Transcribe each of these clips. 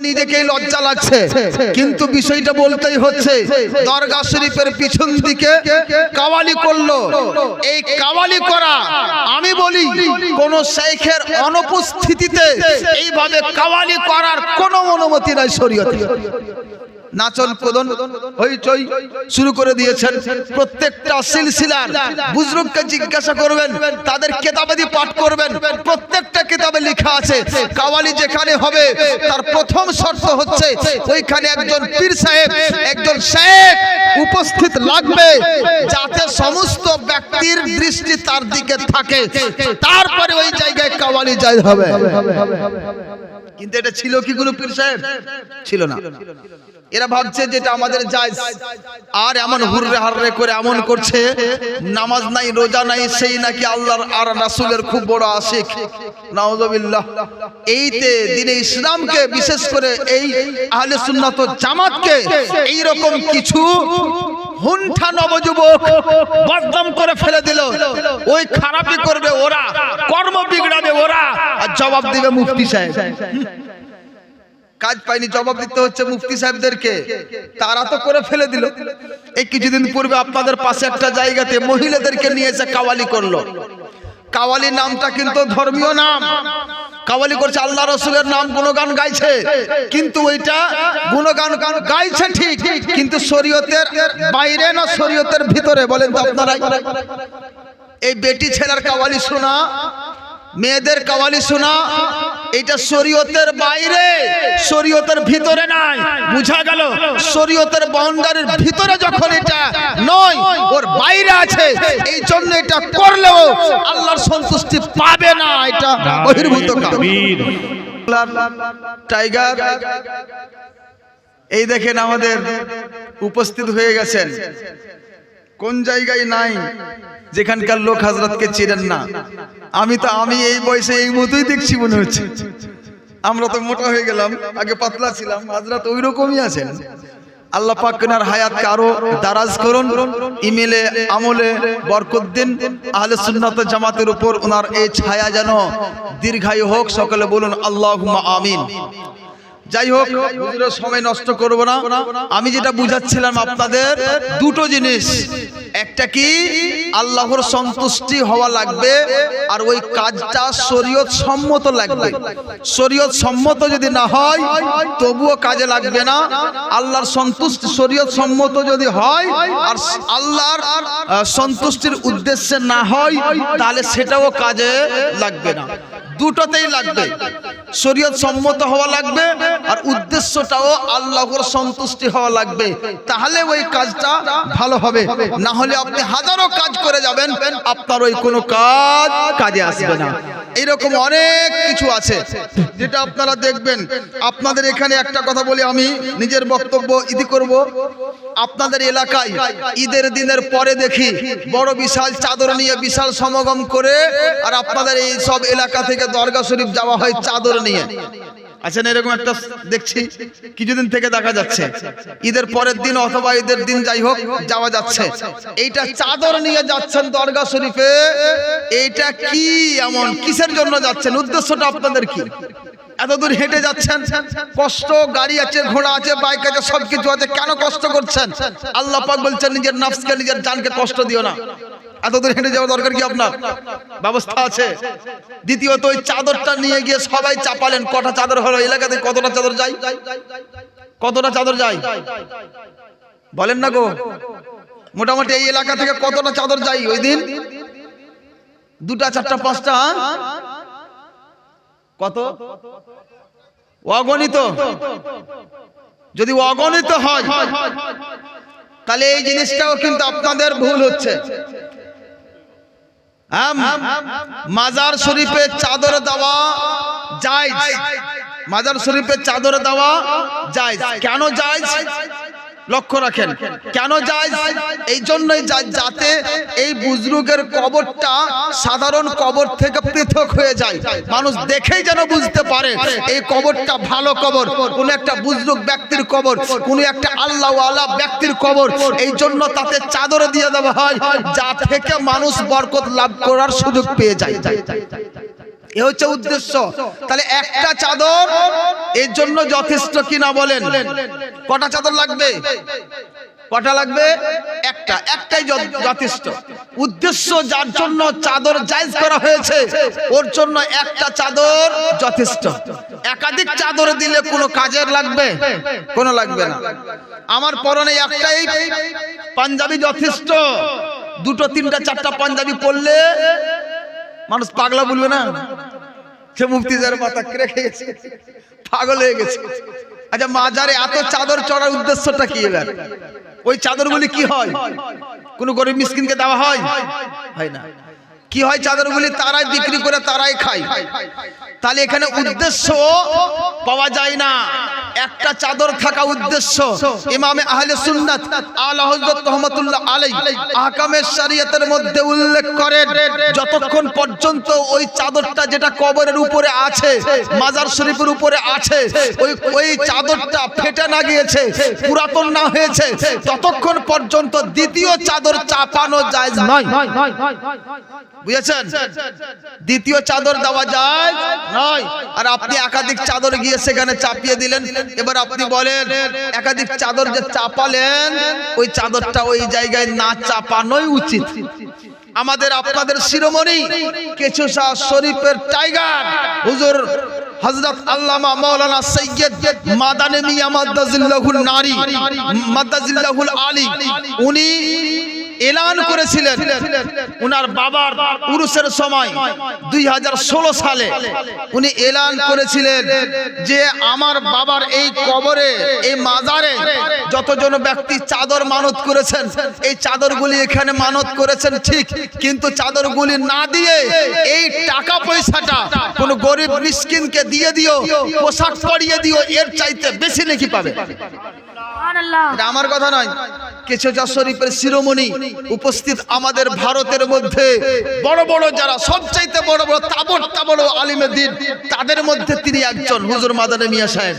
নিজেকেই লজ্জা লাগছে, কিন্তু বিষয়টা বলতেই হচ্ছে। দরগা শরীফের পিছন দিকে কাওয়ালি করলো। এই কাওয়ালি করা, আমি বলি কোন শেখের অনুপস্থিতিতে এইভাবে কাওয়ালি করার কোনো অনুমতি নাই শরীয়তে। নাচন কোদন হইচই শুরু করে দিয়েছেন। প্রত্যেকটা সিলসিলার বুজরুগকে জিজ্ঞাসা করবেন, তাদের কিতাবাদি পাঠ করবেন, প্রত্যেকটা কিতাবে লেখা আছে কাওয়ালি যেখানে হবে তার প্রথম শর্ত হচ্ছে ওইখানে একজন পীর সাহেব, একজন শেখ উপস্থিত লাগবে, যাতে সমস্ত ব্যক্তির দৃষ্টি তার দিকে থাকে, তারপরে ওই জায়গায় কাওয়ালি জায়েজ হবে। কিন্তু এটা ছিল কি কোনো পীর সাহেব? ছিল না। এরা ভাবছে যেটা আমাদের জায়েজ, আর এমন হুররে হাররে করে এমন করছে, নামাজ নাই রোজা নাই, সেই নাকি আল্লাহর আর রাসূলের খুব বড় আশিক। নাউযুবিল্লাহ। এইতে দ্বীনে ইসলামকে, বিশেষ করে এই আহলে সুন্নাত ওয়াল জামাতকে এই রকম কিছু হুনঠা নবযুবক বদনাম করে ফেলে দিল। ওই খারাপই করবে ওরা, কর্ম বিগড়াবে ওরা, আর জবাব দিবে মুফতি সাহেব। কাজ পাইনি, জবাব দিতে হচ্ছে মুফতি সাহেবদেরকে। তারা তো করে ফেলে দিল। এই কিছুদিন পূর্বে আপনাদের পাশে একটা জায়গাতে মহিলাদেরকে নিয়ে এসে কাওয়ালি করলো। কাওয়ালি নামটা কিন্তু ধর্মীয় নাম। কাওয়ালি করছে, আল্লাহ রাসূলের নাম গুণগান গাইছে, কিন্তু ওইটা গুণগান গাইছে ঠিক, কিন্তু শরীয়তের বাইরে না শরীয়তের ভিতরে? বলেন তো আপনারা। এই বেটি ছেলের কাওয়ালি শোনা, মেয়েদের কাওয়ালি শোনা, এটা শরীয়তের বাইরে, শরীয়তের ভিতরে নাই। বুঝা গেল? শরীয়তের বাউন্ডারির ভিতরে যখন এটা নয়, ওর বাইরে আছে, এই জন্য এটা করলেও আল্লাহর সন্তুষ্টি পাবে না, এটা বহির্ভূত কাজ। টাইগার এই দেখেন আমাদের উপস্থিত হয়ে গেছেন। কোন জায়গায় নাই যেখানকার লোক হযরতকে চিনেন না। আমি এই বয়সে এই মতোই দেখছি মনে হচ্ছে। আমরা তো মোটা হয়ে গেলাম, আগে পাতলা ছিলাম, হযরত ওই রকমই আছেন। আল্লাহ পাক ওনার হায়াতকে আরো দারাজ করুন, ইমেলে আমলে বরকত দিন। আহলে সুন্নাত ওয়াল জামাতের উপর ওনার এই ছায়া যেন দীর্ঘায়ু হোক। সকলে বলুন আল্লাহুম্মা আমিন। যাই হোক, হুজুরের সময় নষ্ট করব না। আমি যেটা বুঝাচ্ছিলাম আপনাদের, দুটো জিনিস। একটা কি, আল্লাহর সন্তুষ্টি হওয়া লাগবে, আর ওই কাজটা শরীয়ত সম্মত লাগবে। শরীয়ত সম্মত যদি না হয় তবুও কাজে লাগবে না। আল্লাহর সন্তুষ্টি শরীয়ত সম্মত যদি হয় আর আল্লাহর সন্তুষ্টির উদ্দেশ্যে না হয়, তাহলে সেটাও কাজে লাগবে না। দুটোতেই লাগবে, শরীয়ত সম্মত হওয়া লাগবে আর উদ্দেশ্যটাও আল্লাহর সন্তুষ্টি হওয়া লাগবে, তাহলে ওই কাজটা ভালো হবে। না হলে আপনি হাজারো কাজ করে যাবেন, আপনার ওই কোনো কাজ কাজে আসবে না। এইরকম অনেক কিছু আছে যেটা আপনারা দেখবেন। আপনাদের এখানে একটা কথা বলি, আমি নিজের বক্তব্য ইতি করব। আপনাদের এলাকায় ঈদের দিনের পরে দেখি বড় বিশাল চাদর নিয়ে বিশাল সমাগম করে, আর আপনাদের এই সব এলাকা থেকে দরগা শরীফ যাওয়া হয় চাদর নিয়ে। আচ্ছা, এরকম একটা দেখছি কিছুদিন থেকে দেখা যাচ্ছে, ঈদের পরের দিন অথবা ঈদের দিন যাই হোক যাওয়া যাচ্ছে, এইটা চাদর নিয়ে যাচ্ছেন দরগা শরীফে। এইটা কি এমন, কিসের জন্য যাচ্ছেন? উদ্দেশ্যটা আপনাদের কি? এত দূর হেঁটে যাচ্ছেন, কষ্ট, গাড়ি আছে, ঘোড়া আছে, বাইক আছে, সবকিছু আছে, কেন কষ্ট করছেন? আল্লাহ পাক বলছেন নিজের নফসকে, নিজের জানকে কষ্ট দিও না। এত দূর হেঁটে যাওয়া দরকার কি আপনার? ব্যবস্থা আছে। দ্বিতীয়ত, ওই চাদরটা নিয়ে গিয়ে সবাই চাপালেন। কটা চাদর হলো এলাকাতে? কতটা চাদর যায়? কতটা চাদর যায় বলেন না গো? মোটামুটি এই এলাকা থেকে কতটা চাদর যায় ওই দিন? 2টা 4টা 5টা, কত? অগণিত। যদি অগণিত হয় তাহলে এই জিনিসটাও কিন্তু আপনাদের ভুল হচ্ছে। মাজার শরীফে চাদর দেওয়া জায়েজ, মাজার শরীফে চাদর দেওয়া জায়েজ। কেন জায়েজ? লক্ষ্য রাখেন, কেন জায়েজ? এই জন্যই যাতে এই বুজরুগের কবরটা সাধারণ কবর থেকে পৃথক হয়ে যায়, মানুষ দেখেই যেন বুঝতে পারে এই কবরটা ভালো কবর, কোন একটা বুজরুগ ব্যক্তির কবর, কোন একটা আল্লাহওয়ালা ব্যক্তির কবর। এই জন্য তাতে চাদর দিয়ে দেওয়া হয়, যা থেকে মানুষ বরকত লাভ করার সুযোগ পেয়ে যায়। এ হচ্ছে উদ্দেশ্য। তাহলে একটা চাদর এর জন্য যথেষ্ট কিনা বলেন? কটা চাদর লাগবে? কটা লাগবে? একটাই যথেষ্ট। উদ্দেশ্য যার জন্য চাদর জায়েজ করা হয়েছে ওর জন্য একটা চাদর যথেষ্ট। একাধিক চাদর দিলে কোনো কাজের লাগবে? কোনো লাগবে না। আমার পরনে একটাই পাঞ্জাবি যথেষ্ট। দুটো তিনটা চারটা পাঞ্জাবি পরলে মানুষ পাগলা বলবে না? সে মুফতিজার মাথা রেখে গেছে, পাগল হয়ে গেছে। আচ্ছা, মাজারে এত চাদর চড়ার উদ্দেশ্যটা কি? এবার ওই চাদরগুলি কি হয়? কোন গরিব মিসকিনকে দেওয়া হয়? হয় না। কি হয়? চাদরগুলি তারাই বিক্রি করে তারাই খায়। তাহলে এখানে উদ্দেশ্য পাওয়া যায় না, একটা চাদর থাকা উদ্দেশ্য। ইমামে আহলে সুন্নাত আলা হযরত রহমাতুল্লাহ আলাইহি আহকামে শরীয়তের মধ্যে উল্লেখ করেন, যতক্ষণ পর্যন্ত ওই চাদরটা যেটা কবরের উপরে আছে, মাজার শরীফের উপরে আছে, ওই চাদরটা ফেটে না গিয়েছে, পুরাতন না হয়েছে, ততক্ষণ পর্যন্ত দ্বিতীয় চাদর চাপানো জায়েজ নয়। বুঝেছেন? দ্বিতীয় চাদর দেওয়া যায় নয়। আর আপনি একাধিক চাদর গিয়ে সেখানে চাপিয়ে দিলেন। এবার আপনি বলেন, একাধিক চাদর যে চাপালেন ওই চাদরটা ওই জায়গায় না চাপানোই উচিত। আমাদের আপনাদের শিরোমণি কেশু শাহ শরীফের টাইগার হুজুর হযরত আল্লামা মাওলানা সৈয়দ মাদানী মিয়া মাদ্দাজিল্লাহুল নারি মাদ্দাজিল্লাহুল আলী, উনি এলান করেছিলেন উনার বাবার উরুসের সময় 2016 সালে উনি এলান করেছিলেন যে আমার বাবার এই কবরে, এই মাজারে যতজন ব্যক্তি চাদর মানত করেছেন, এই চাদরগুলি এখানে মানত করেছেন ঠিক, কিন্তু চাদরগুলি না দিয়ে এই টাকা পয়সাটা কোন গরিব মিসকিনকে দিয়ে দিও, পোশাক পরিয়ে দিও, এর চাইতে বেশি নাকি পাবে। এটা আমার কথা নয়, কেশু শাহ শরীফের শিরোমণি উপস্থিত আমাদের ভারতের মধ্যে বড় বড় যারা সবচাইতে বড় বড় তাবড় আলিমে দ্বীন, তাদের মধ্যে তিনি একজন। হুজুর মাদানী মিয়া সাহেব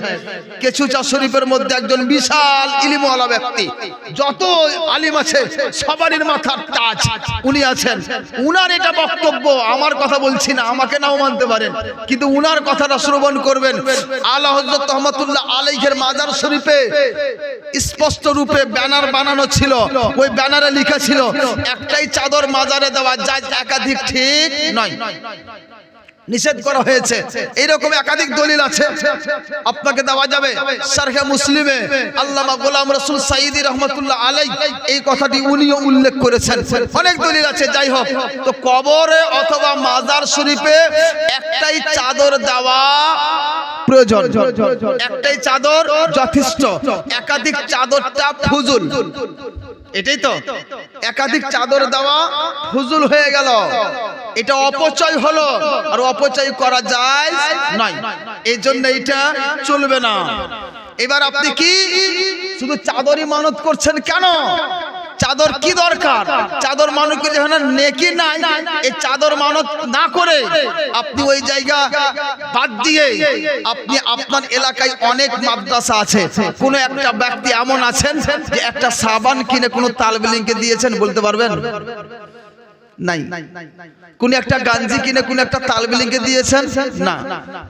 কেশু শাহ শরীফের মধ্যে একজন বিশাল ইলমওয়ালা ব্যক্তি। যত আলিম আছে সবারই মাথার তাজ উনি আছেন। উনার এটা বক্তব্য, আমার কথা বলছি না, আমাকে নাও মানতে পারেন, কিন্তু উনার কথাটা শ্রবণ করবেন। আলা হযরত রহমাতুল্লাহ আলাইহির মাজার শরীফে স্পষ্ট রূপে ব্যানার বানানো ছিল, ওই ব্যানারে লেখা ছিল একটাই চাদর মাজারে দেওয়া যায়, একাধিক ঠিক নয়, নিষেধ করা হয়েছে। এইরকম একাধিক দলিল আছে, আপনাকে দেওয়া যাবে। শারহে মুসলিমে আল্লামা গোলাম রসুল সাইদি রহমাতুল্লাহ আলাইহি এই কথাটি উনিও উল্লেখ করেছেন। অনেক দলিল আছে। যাই হোক, তো কবরে অথবা মাজার শরীফে একটাই চাদর দেওয়া প্রয়োজন, একটাই চাদর যথেষ্ট। একাধিক চাদরটা ফুজুল, এটাই তো। একাধিক চাদর দেওয়া ফুজুল হয়ে গেল, এটা অপচয় হলো, আর অপচয় করা যায় নয়, এই জন্য এটা চলবে না। এবার আপনি কি শুধু চাদরই মানত করছেন কেন? চাদর কি দরকার? চাদর মানত করে যখন নেকি নাই, এই চাদর মানত না করে আপনি ওই জায়গা বাদ দিয়ে আপনি আপনার এলাকায় অনেক মাদ্রাসা আছে, কোন একটা ব্যক্তি এমন আছেন যে একটা সাবান কিনে কোন তালবেলিংকে দিয়েছেন? বলতে পারবেন? নাই। কোন একটা গাঞ্জি কিনে কোন একটা তালবেলিংকে দিয়েছেন? না।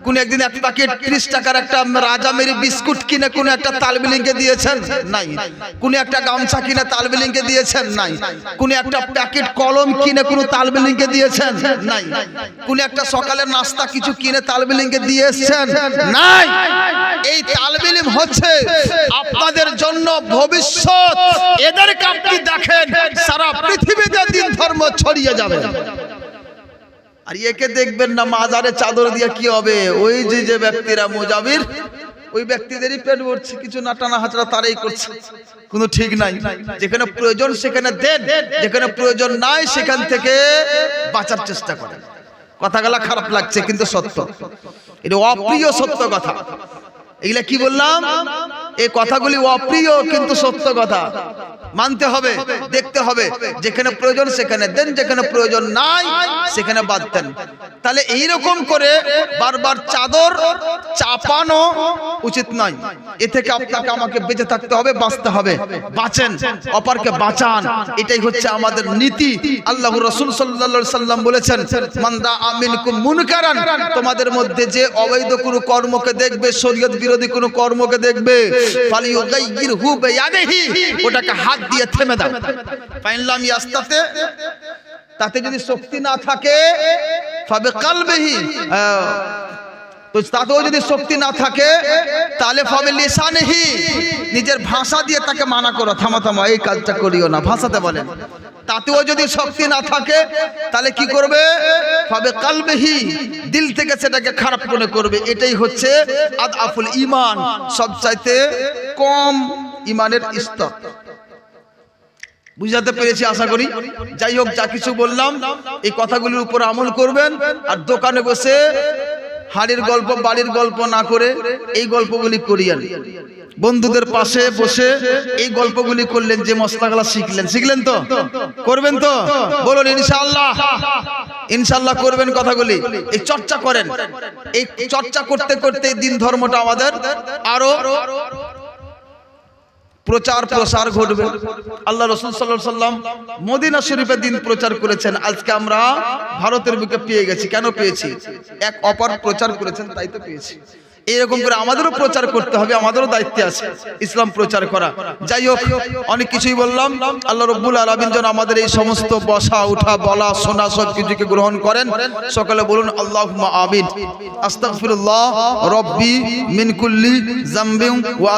কোন একদিন এক প্যাকেট 30 টাকার একটা রাজামেরি বিস্কুট কিনে কোন একটা তালবেলিংকে দিয়েছেন? নাই। কোন একটা গামছা কিনে তালবেলিংকে দিয়েছেন? নাই। কোন একটা প্যাকেট কলম কিনে কোন তালবেলিংকে দিয়েছেন? নাই। কোন একটা সকালের নাস্তা কিছু কিনে তালবেলিংকে দিয়েছেন? নাই। এই তালবেলিম হচ্ছে আপনাদের জন্য ভবিষ্যৎ। এদেরকে আপনি দেখেন সারা পৃথিবীতে দিন ধর্ম ছড়িয়ে যাবে। আর একে দেখবেন না মাজারে চাদর দিয়ে কি হবে? ওই যে ব্যক্তিরা মুজাবির, ওই ব্যক্তিদেরই পেট ভরছে, কিছু নাটানা হাতড়া তারাই করছে, কোনো ঠিক নাই। যেখানে প্রয়োজন সেখানে দেন, যেখানে প্রয়োজন নাই সেখান থেকে বাঁচার চেষ্টা করেন। কথাগুলা খারাপ লাগছে কিন্তু সত্য, এটা অপ্রিয় সত্য কথা। এগুলা কি বললাম? এই কথাগুলি অপ্রিয় কিন্তু সত্য কথা। মানতে হবে, দেখতে হবে। যেখানে প্রয়োজন সেখানে দেন, যেখানে প্রয়োজন নাই সেখানে বাদ দেন। তাহলে এইরকম করে বারবার চাদর চাপানো উচিত নয়। এ থেকে আপনাকে আমাকে বেঁচে থাকতে হবে, বাঁচতে হবে। বাঁচেন, অপরকে বাঁচান, এটাই হচ্ছে আমাদের নীতি। আল্লাহর রাসূল সাল্লাল্লাহু আলাইহি সাল্লাম বলেছেন, মান রাআ মিনকুম মুনকারান, তোমাদের মধ্যে যে অবৈধ কোনো কর্মকে দেখবে, শরীয়ত বিরোধী কোনো কর্মকে দেখবে, ফালিয়ুগাইয়িরহু বিয়াদিহি, ওটাকে হাত দিয়ে থেমে দাও। ফাইন লাম ইয়াস্তাতি, তাতে যদি শক্তি না থাকে, ফাবে কালবিহি, তো তাতেও যদি শক্তি না থাকে তাহলে ফাবে লিসানিহি, নিজের ভাষা দিয়ে তাকে মানা করো, থামা থামা এই কাজটা করিও না, ভাষাতে বলেন। তাতেও যদি শক্তি না থাকে তাহলে কি করবে? ফাবে কালবিহি, দিল থেকে সেটাকে খারাপ মনে করবে। এটাই হচ্ছে আদআফুল ঈমান, সবচাইতে কম ঈমানের স্তর। বুঝাতে পেরেছি আশা করি। যাই হোক, যা কিছু বললাম এই কথাগুলির উপর আমল করবেন। আর দোকানে বসে হাড়ির গল্প বাড়ির গল্প না করে এই গল্পগুলি করিয়েন। বন্ধুদের পাশে বসে এই গল্পগুলি করলেন, যে মশলাগুলা শিখলেন তো, করবেন তো? বলুন ইনশাআল্লাহ। ইনশাআল্লাহ করবেন কথাগুলি। এই চর্চা করেন। এই চর্চা করতে করতে দিন ধর্মটা আমাদের আরো প্রচার প্রসার ঘটবে। আল্লাহ রাসূল সাল্লাল্লাহু আলাইহি সাল্লাম মদিনা শরীফে দিন প্রচার করেছেন। আজকে আমরা ভারতের বুকে পেয়ে গেছি। কেন পেয়েছি? এক অপর প্রচার করেছেন, তাই তো পেয়েছি। এরকম করে আমাদেরও প্রচার করতে হবে, আমাদেরও দায়িত্ব আছে ইসলাম প্রচার করা। যাই হোক, অনেক কিছুই বললাম। আল্লাহ রাব্বুল আলামিন যেন আমাদের এই সমস্ত বসা উঠা বলা শোনা সব কিছুকে গ্রহণ করেন। সকালে বলুন আল্লাহুম্মা আমিন। আস্তাগফিরুল্লাহ রাব্বি মিন কুল্লি যামবিন ওয়া